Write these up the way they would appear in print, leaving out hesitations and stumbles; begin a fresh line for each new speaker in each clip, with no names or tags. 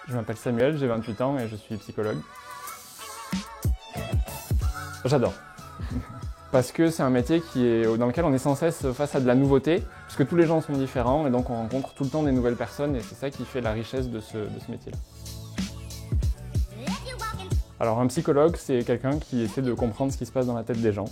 Je m'appelle Samuel, j'ai 28 ans et je suis psychologue. J'adore. Parce que c'est un métier dans lequel on est sans cesse face à de la nouveauté, puisque tous les gens sont différents et donc on rencontre tout le temps des nouvelles personnes et c'est ça qui fait la richesse de ce métier-là. Alors un psychologue, c'est quelqu'un qui essaie de comprendre ce qui se passe dans la tête des gens.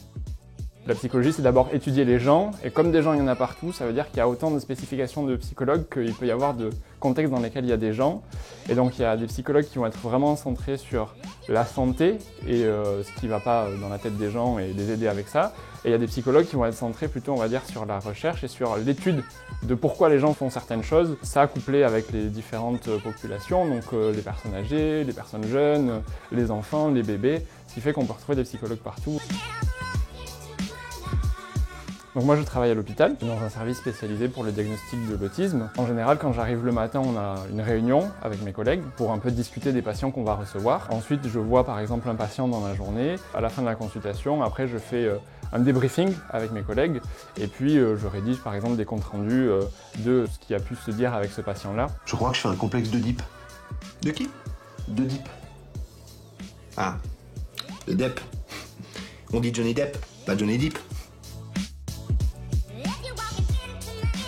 La psychologie, c'est d'abord étudier les gens, et comme des gens, il y en a partout, ça veut dire qu'il y a autant de spécifications de psychologues qu'il peut y avoir de contextes dans lesquels il y a des gens. Et donc il y a des psychologues qui vont être vraiment centrés sur la santé et ce qui ne va pas dans la tête des gens et les aider avec ça. Et il y a des psychologues qui vont être centrés plutôt, on va dire, sur la recherche et sur l'étude de pourquoi les gens font certaines choses. Ça couplé avec les différentes populations, donc les personnes âgées, les personnes jeunes, les enfants, les bébés, ce qui fait qu'on peut retrouver des psychologues partout. Donc moi je travaille à l'hôpital, dans un service spécialisé pour le diagnostic de l'autisme. En général, quand j'arrive le matin, on a une réunion avec mes collègues pour un peu discuter des patients qu'on va recevoir. Ensuite, je vois par exemple un patient dans la journée. À la fin de la consultation, après je fais un débriefing avec mes collègues et puis je rédige par exemple des comptes rendus de ce qui a pu se dire avec ce patient-là.
Je crois que je fais un complexe d'Oedipe. De qui? D'Oedipe. Ah, de Depp. On dit Johnny Depp, pas Johnny Depp.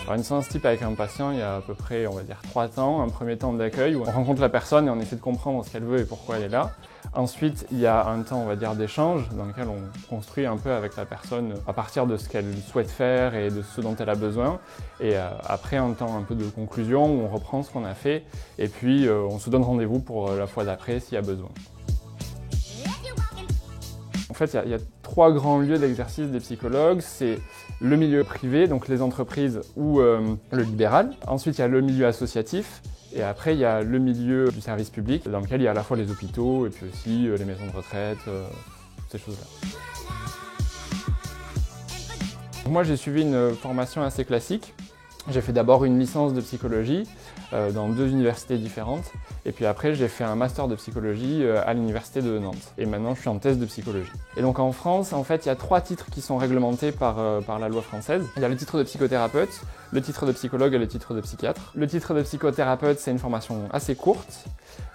Alors une séance type avec un patient, il y a à peu près, on va dire, 3 temps. Un premier temps d'accueil où on rencontre la personne et on essaie de comprendre ce qu'elle veut et pourquoi elle est là. Ensuite, il y a un temps, on va dire, d'échange dans lequel on construit un peu avec la personne à partir de ce qu'elle souhaite faire et de ce dont elle a besoin. Et après, un temps un peu de conclusion où on reprend ce qu'on a fait et puis on se donne rendez-vous pour la fois d'après s'il y a besoin. En fait, il y a 3 grands lieux d'exercice des psychologues. C'est le milieu privé, donc les entreprises ou le libéral. Ensuite, il y a le milieu associatif. Et après, il y a le milieu du service public, dans lequel il y a à la fois les hôpitaux et puis aussi les maisons de retraite, ces choses-là. Moi, j'ai suivi une formation assez classique. J'ai fait d'abord une licence de psychologie dans 2 universités différentes. Et puis après, j'ai fait un master de psychologie à l'université de Nantes. Et maintenant, je suis en thèse de psychologie. Et donc en France, en fait, il y a 3 titres qui sont réglementés par la loi française. Il y a le titre de psychothérapeute, le titre de psychologue et le titre de psychiatre. Le titre de psychothérapeute, c'est une formation assez courte.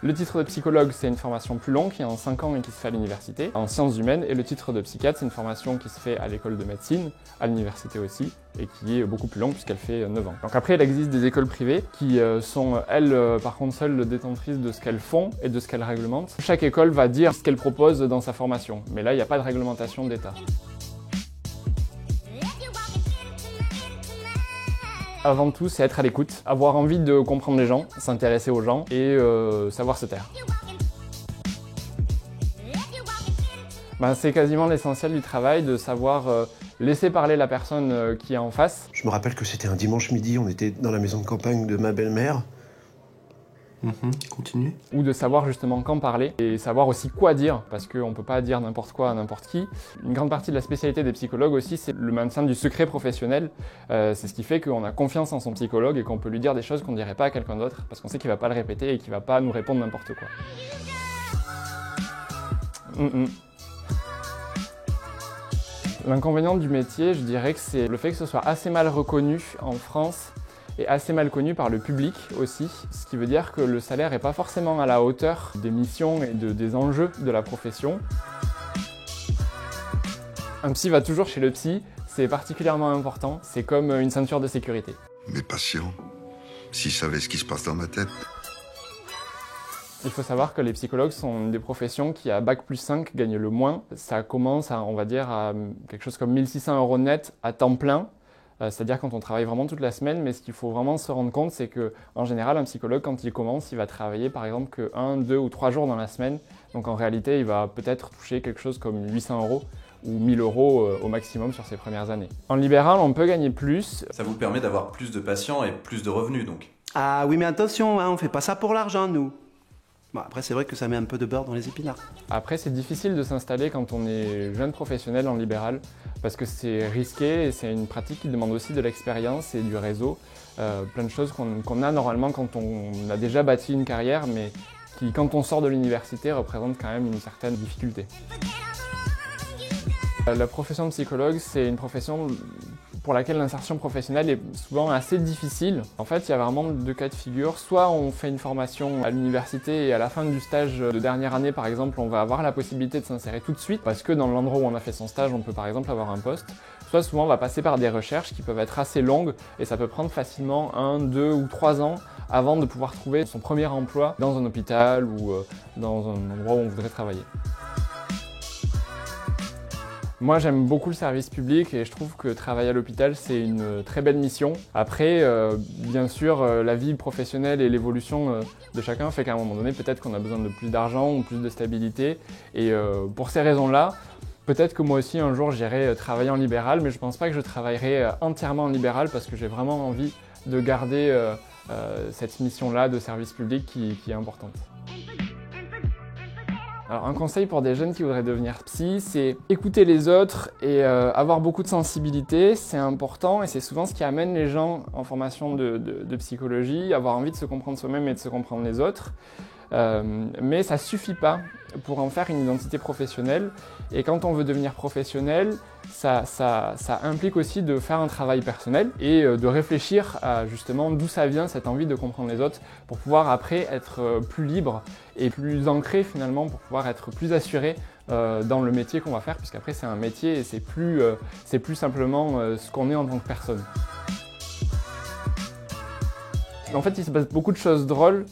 Le titre de psychologue, c'est une formation plus longue, qui est en 5 ans et qui se fait à l'université, en sciences humaines. Et le titre de psychiatre, c'est une formation qui se fait à l'école de médecine, à l'université aussi, et qui est beaucoup plus longue puisqu'elle fait 9 ans. Donc après, il existe des écoles privées qui sont, elles, par contre, seules détentrices de ce qu'elles font et de ce qu'elles réglementent. Chaque école va dire ce qu'elle propose dans sa formation, mais là, il n'y a pas de réglementation d'État. Avant tout, c'est être à l'écoute, avoir envie de comprendre les gens, s'intéresser aux gens et savoir se taire. C'est quasiment l'essentiel du travail, de savoir laisser parler la personne qui est en face.
Je me rappelle que c'était un dimanche midi, on était dans la maison de campagne de ma belle-mère. Continue.
Ou de savoir justement quand parler et savoir aussi quoi dire, parce qu'on ne peut pas dire n'importe quoi à n'importe qui. Une grande partie de la spécialité des psychologues aussi, c'est le maintien du secret professionnel. C'est ce qui fait qu'on a confiance en son psychologue et qu'on peut lui dire des choses qu'on ne dirait pas à quelqu'un d'autre, parce qu'on sait qu'il ne va pas le répéter et qu'il ne va pas nous répondre n'importe quoi. L'inconvénient du métier, je dirais que c'est le fait que ce soit assez mal reconnu en France et assez mal connu par le public aussi, ce qui veut dire que le salaire n'est pas forcément à la hauteur des missions et des enjeux de la profession. Un psy va toujours chez le psy, c'est particulièrement important, c'est comme une ceinture de sécurité.
Mes patients, s'ils savaient ce qui se passe dans ma tête.
Il faut savoir que les psychologues sont une des professions qui, à Bac+5, gagnent le moins. Ça commence à, on va dire, à quelque chose comme 1 600 € net à temps plein. C'est-à-dire quand on travaille vraiment toute la semaine, mais ce qu'il faut vraiment se rendre compte, c'est qu'en général, un psychologue, quand il commence, il va travailler par exemple que 1, 2 ou 3 jours dans la semaine. Donc en réalité, il va peut-être toucher quelque chose comme 800 € ou 1 000 € au maximum sur ses premières années. En libéral, on peut gagner plus.
Ça vous permet d'avoir plus de patients et plus de revenus donc.
Ah oui, mais attention, hein, on fait pas ça pour l'argent, nous. Bon, après, c'est vrai que ça met un peu de beurre dans les épinards.
Après, c'est difficile de s'installer quand on est jeune professionnel en libéral parce que c'est risqué et c'est une pratique qui demande aussi de l'expérience et du réseau. Plein de choses qu'on a normalement quand on a déjà bâti une carrière, mais qui, quand on sort de l'université, représentent quand même une certaine difficulté. La profession de psychologue, c'est une profession pour laquelle l'insertion professionnelle est souvent assez difficile. En fait, il y a vraiment deux cas de figure. Soit on fait une formation à l'université et à la fin du stage de dernière année, par exemple, on va avoir la possibilité de s'insérer tout de suite parce que dans l'endroit où on a fait son stage, on peut par exemple avoir un poste. Soit souvent on va passer par des recherches qui peuvent être assez longues et ça peut prendre facilement 1, 2 ou 3 ans avant de pouvoir trouver son premier emploi dans un hôpital ou dans un endroit où on voudrait travailler. Moi, j'aime beaucoup le service public et je trouve que travailler à l'hôpital, c'est une très belle mission. Après, bien sûr, la vie professionnelle et l'évolution de chacun fait qu'à un moment donné, peut-être qu'on a besoin de plus d'argent ou plus de stabilité. Et pour ces raisons-là, peut-être que moi aussi, un jour, j'irai travailler en libéral, mais je ne pense pas que je travaillerai entièrement en libéral parce que j'ai vraiment envie de garder cette mission-là de service public qui est importante. Alors un conseil pour des jeunes qui voudraient devenir psy, c'est écouter les autres et avoir beaucoup de sensibilité, c'est important et c'est souvent ce qui amène les gens en formation de psychologie, avoir envie de se comprendre soi-même et de se comprendre les autres. Mais ça ne suffit pas pour en faire une identité professionnelle. Et quand on veut devenir professionnel, ça implique aussi de faire un travail personnel et de réfléchir à justement d'où ça vient cette envie de comprendre les autres pour pouvoir après être plus libre et plus ancré finalement, pour pouvoir être plus assuré dans le métier qu'on va faire, puisqu'après c'est un métier et c'est plus simplement ce qu'on est en tant que personne. En fait, il se passe beaucoup de choses drôles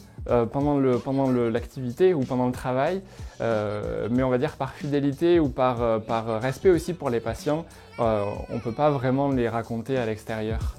pendant l'activité ou pendant le travail, mais on va dire par fidélité ou par respect aussi pour les patients, on ne peut pas vraiment les raconter à l'extérieur.